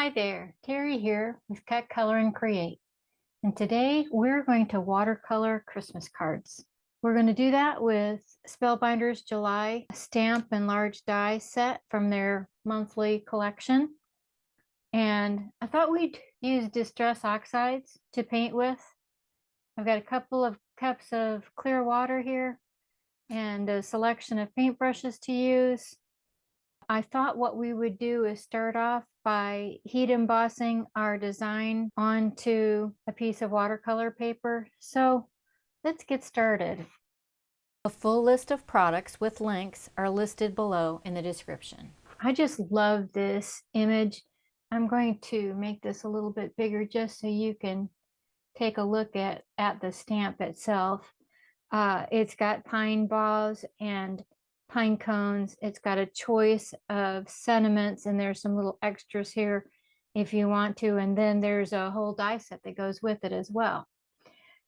Hi there, Terry here with Cut, Color, and Create. And today we're going to watercolor Christmas cards. We're going to do that with Spellbinders July stamp and large die set from their monthly collection. And I thought we'd use distress oxides to paint with. I've got a couple of cups of clear water here and a selection of paintbrushes to use. I thought what we would do is start off by heat embossing our design onto a piece of watercolor paper. So let's get started. A full list of products with links are listed below in the description. I just love this image. I'm going to make this a little bit bigger just so you can take a look at the stamp itself. It's got pine boughs and pine cones. It's got a choice of sentiments, and there's some little extras here if you want to, and then there's a whole die set that goes with it as well.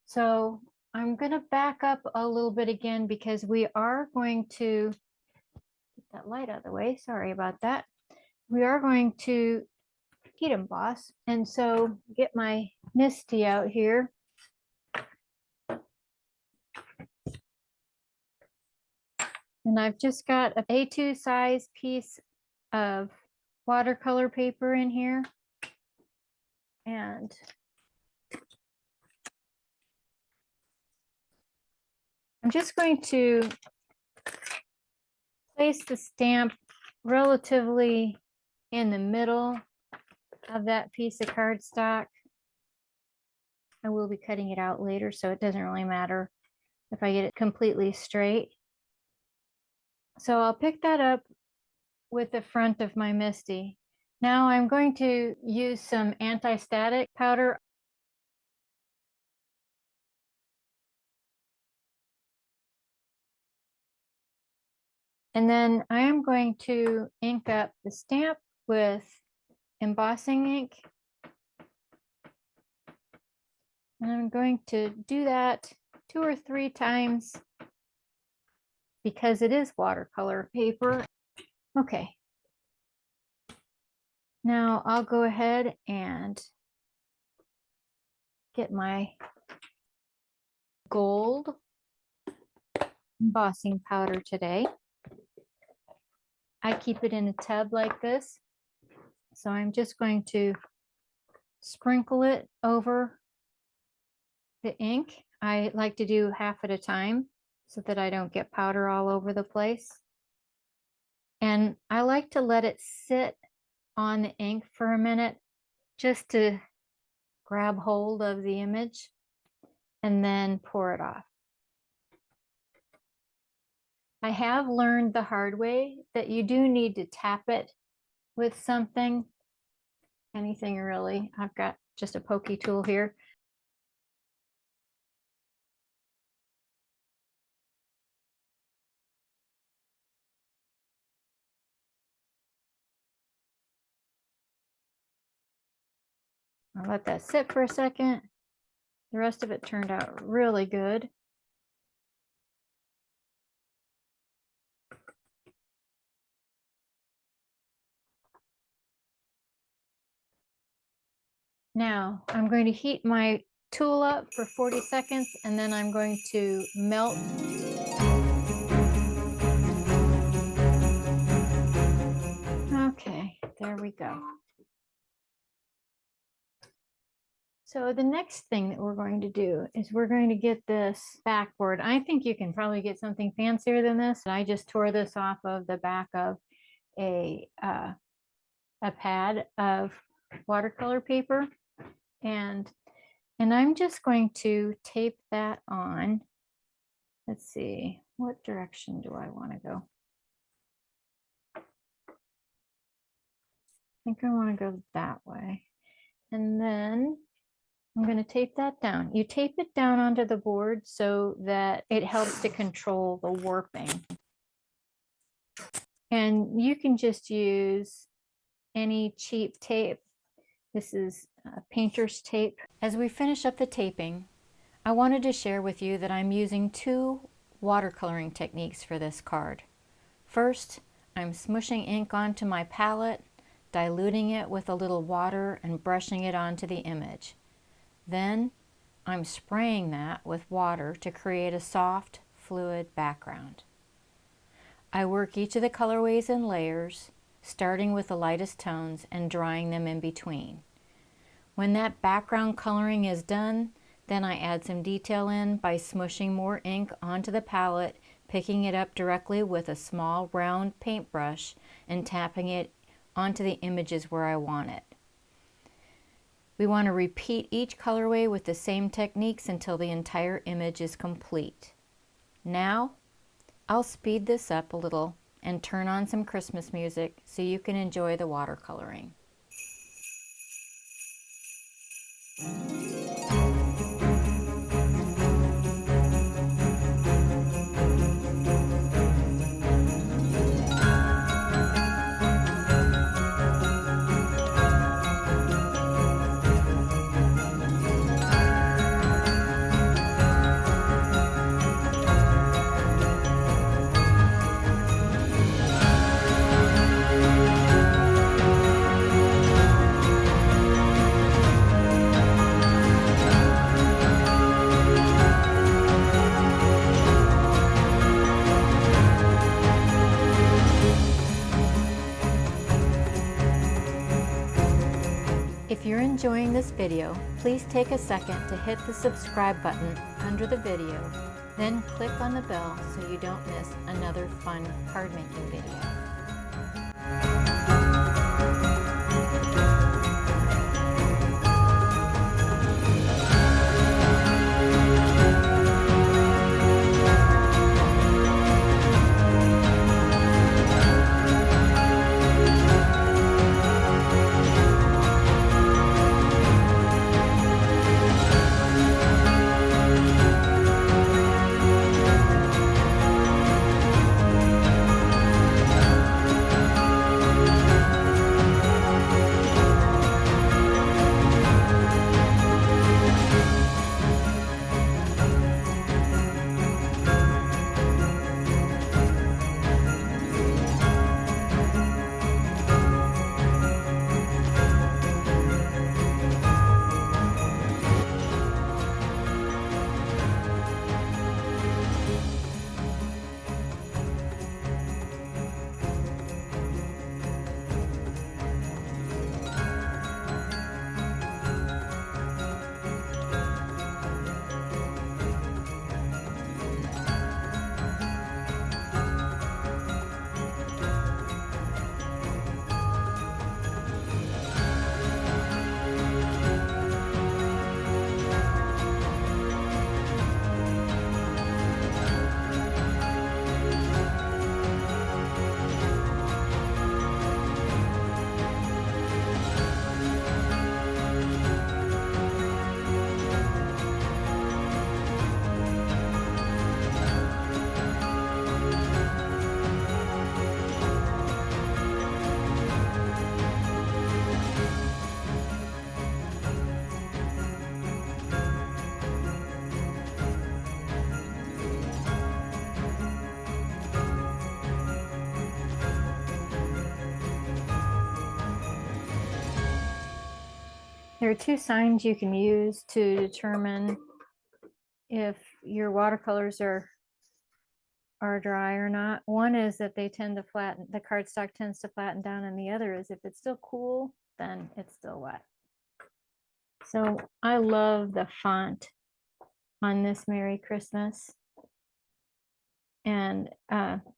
So I'm going to back up a little bit again because we are going to get that light out of the way. Sorry about that. We are going to heat emboss, and so get my MISTI out here. And I've just got an A2 size piece of watercolor paper in here. And I'm just going to place the stamp relatively in the middle of that piece of cardstock. I will be cutting it out later, so it doesn't really matter if I get it completely straight. So I'll pick that up with the front of my MISTI. Now I'm going to use some anti-static powder. And then I am going to ink up the stamp with embossing ink. And I'm going to do that 2 or 3 times because it is watercolor paper. Okay. Now I'll go ahead and get my gold embossing powder today. I keep it in a tub like this. So I'm just going to sprinkle it over the ink. I like to do half at a time so that I don't get powder all over the place. And I like to let it sit on the ink for a minute just to grab hold of the image and then pour it off. I have learned the hard way that you do need to tap it with something, anything really. I've got just a pokey tool here. I'll let that sit for a second. The rest of it turned out really good. Now I'm going to heat my tool up for 40 seconds and then I'm going to melt. Okay, there we go. So the next thing that we're going to do is we're going to get this backboard. I think you can probably get something fancier than this. I just tore this off of the back of a pad of watercolor paper, and I'm just going to tape that on. Let's see, what direction do I want to go? I think I want to go that way. And then I'm going to tape that down. You tape it down onto the board so that it helps to control the warping. And you can just use any cheap tape. This is painter's tape. As we finish up the taping, I wanted to share with you that I'm using 2 watercoloring techniques for this card. First, I'm smushing ink onto my palette diluting it with a little water and brushing it onto the image. Then I'm spraying that with water to create a soft, fluid background. I work each of the colorways in layers, starting with the lightest tones and drying them in between. When that background coloring is done, then I add some detail in by smushing more ink onto the palette, picking it up directly with a small round paintbrush and tapping it onto the images where I want it. We want to repeat each colorway with the same techniques until the entire image is complete. Now, I'll speed this up a little and turn on some Christmas music so you can enjoy the watercoloring. If you're enjoying this video, please take a second to hit the subscribe button under the video, then click on the bell so you don't miss another fun card making video. There are two signs you can use to determine if your watercolors are dry or not. One is that they tend to flatten, the cardstock tends to flatten down, and the other is if it's still cool, then it's still wet. So I love the font on this Merry Christmas. And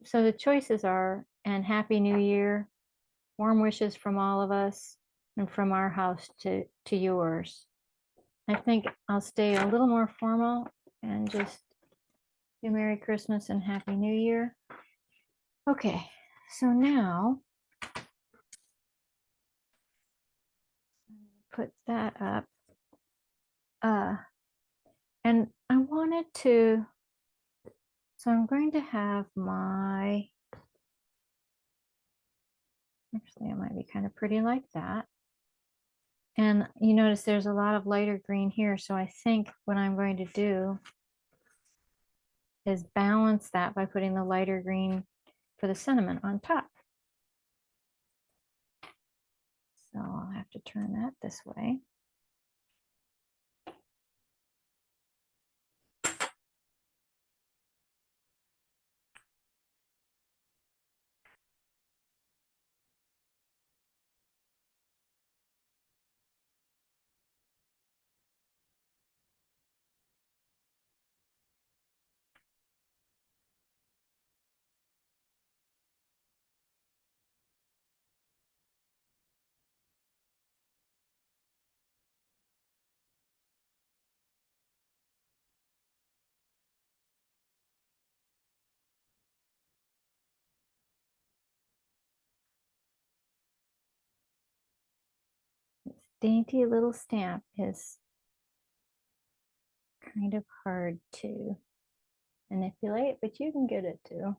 so the choices are, and Happy New Year, warm wishes from all of us, and from our house to yours. I think I'll stay a little more formal and just do Merry Christmas and Happy New Year. Okay, so now put that up. And I wanted to, so I'm going to have my, actually it might be kind of pretty like that. And you notice there's a lot of lighter green here. So I think what I'm going to do is balance that by putting the lighter green for the cinnamon on top. So I'll have to turn that this way. This dainty little stamp is kind of hard to manipulate, but you can get it too.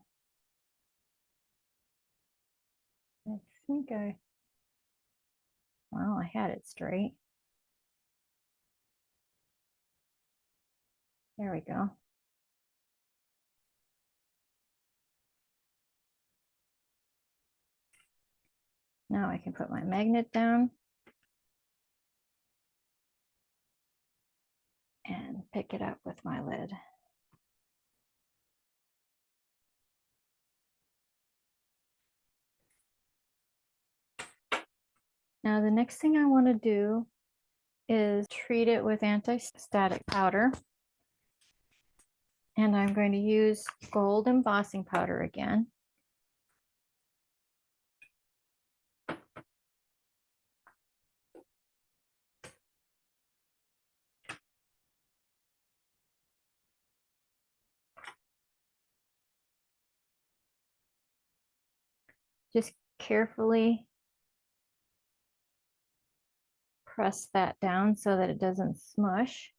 I think well, I had it straight. There we go. Now I can put my magnet down and pick it up with my lid. Now the next thing I want to do is treat it with anti-static powder. And I'm going to use gold embossing powder again. Just carefully press that down so that it doesn't smush.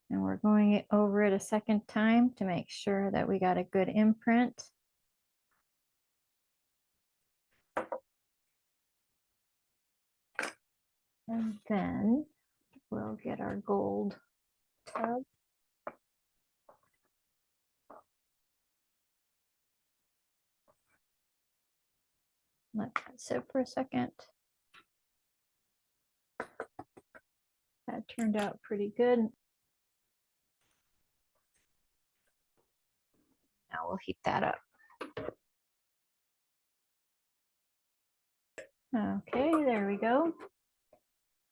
And we're going over it a second time to make sure that we got a good imprint. And then we'll get our gold tub. Let that sit for a second. That turned out pretty good. Now we'll heat that up. Okay, there we go.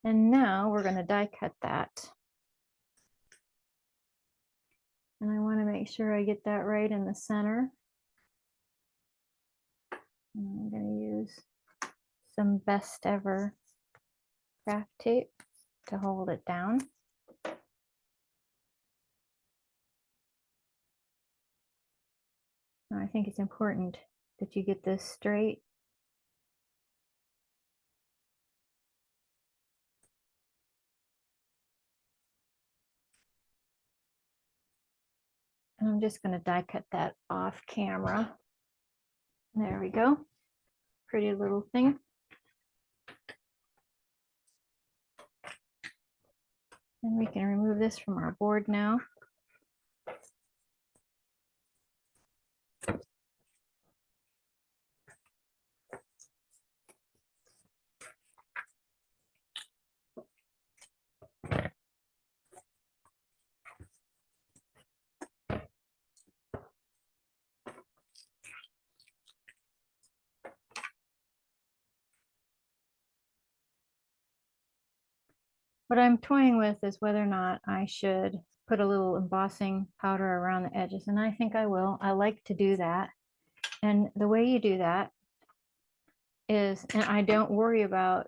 And now we're going to die cut that. And I want to make sure I get that right in the center. And I'm going to use some best ever craft tape to hold it down. Now I think it's important that you get this straight. And I'm just going to die cut that off camera. There we go. Pretty little thing. And we can remove this from our board now. What I'm toying with is whether or not I should put a little embossing powder around the edges, and I think I will. I like to do that. And the way you do that is, and I don't worry about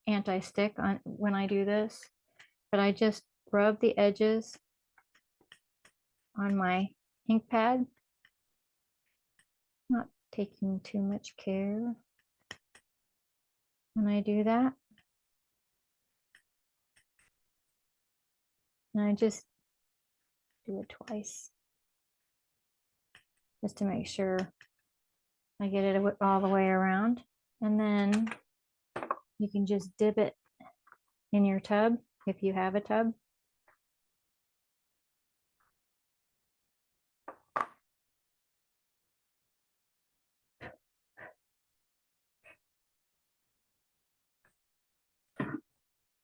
anti-stick on when I do this, but I just rub the edges on my ink pad, not taking too much care when I do that. And I just do it twice, just to make sure I get it all the way around. And then you can just dip it in your tub if you have a tub.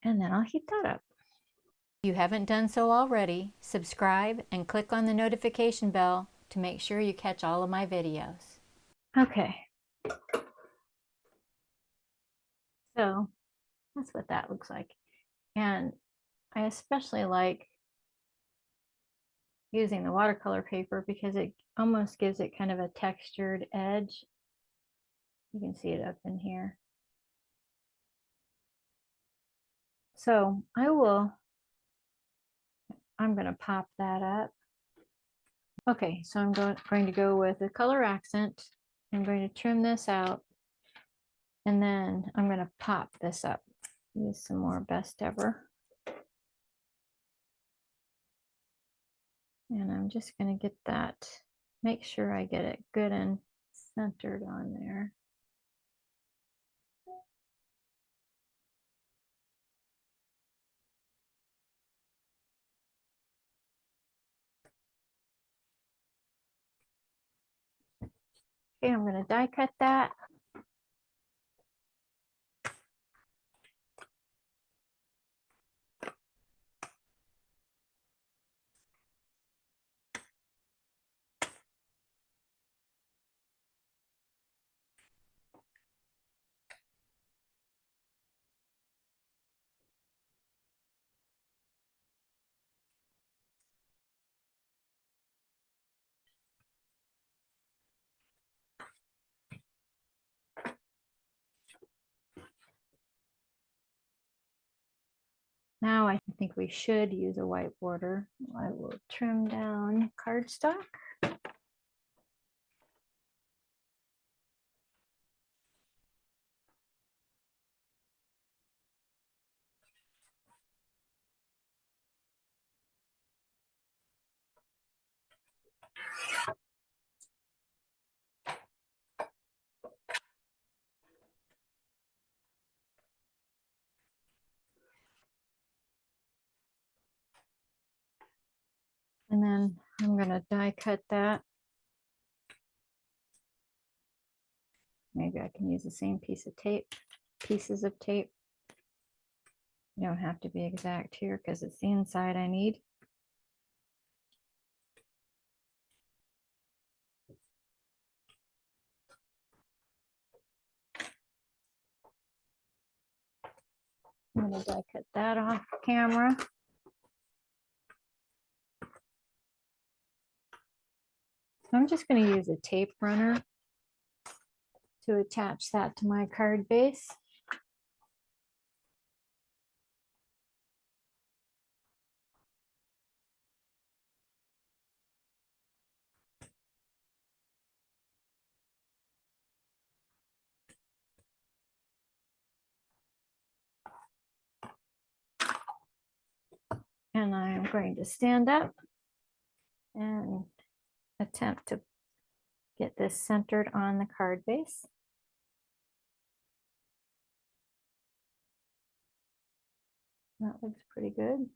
And then I'll heat that up. If you haven't done so already, subscribe and click on the notification bell to make sure you catch all of my videos. Okay. So that's what that looks like. And I especially like using the watercolor paper because it almost gives it kind of a textured edge. You can see it up in here. So I'm going to pop that up. Okay, so I'm going to go with a color accent. I'm going to trim this out. And then I'm going to pop this up. Use some more Best Ever. And I'm just going to get that, make sure I get it good and centered on there. Okay, I'm going to die cut that. Now I think we should use a white border. I will trim down cardstock. And then I'm going to die cut that. Maybe I can use the same pieces of tape. You don't have to be exact here because it's the inside I need. I'm going to die cut that off camera. So I'm just going to use a tape runner to attach that to my card base. And I'm going to stand up and attempt to get this centered on the card base. That looks pretty good.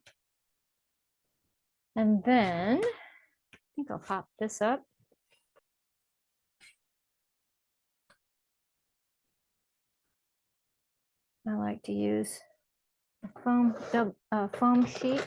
And then I think I'll pop this up. I like to use a foam sheet.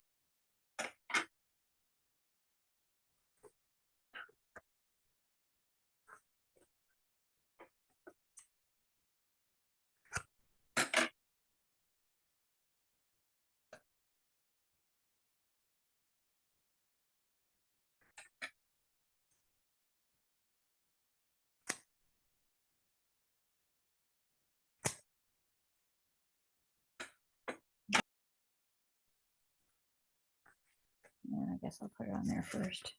And I guess I'll put it on there first.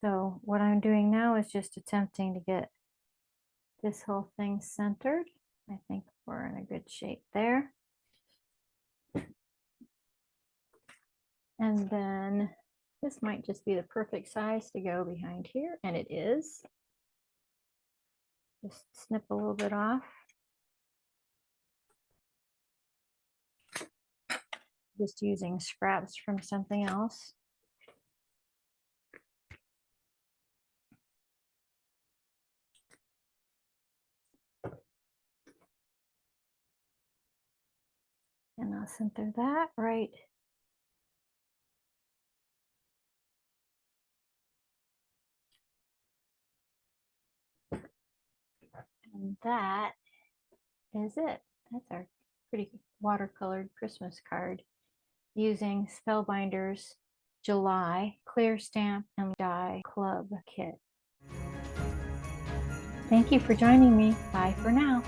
So what I'm doing now is just attempting to get this whole thing centered. I think we're in a good shape there. And then This might just be the perfect size to go behind here, and it is. Just snip a little bit off. Just using scraps from something else. And I'll center that right. And that is it. That's our pretty watercolored Christmas card using Spellbinders July Clear Stamp and Die Club Kit. Thank you for joining me. Bye for now.